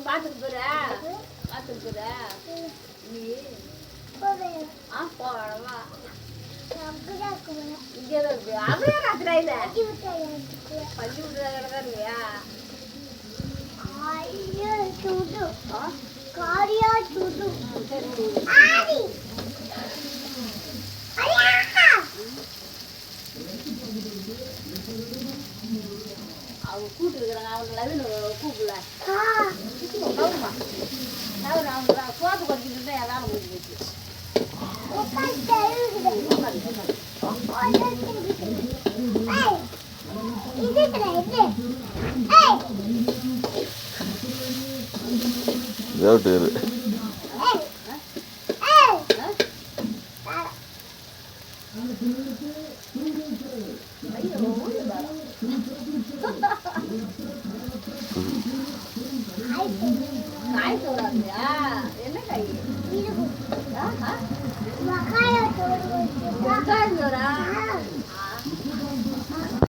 பாத்துக்கு போற பாத்துக்கு போற நீ போடவா இங்கே இருக்கு அப்படியே ராத்திரா இல்ல பள்ளி விட்டுறதா இல்லையா காரியா சுடு சரி ஆடி அவங்க கூட்டு இருக்கிறாங்க அவங்க லவின்னு கூப்பிடல அவங்க சோப்பு கொட்டிட்டு தான் ஏதாவது போயிட்டு காய் சோறாங்கயா என்ன காய்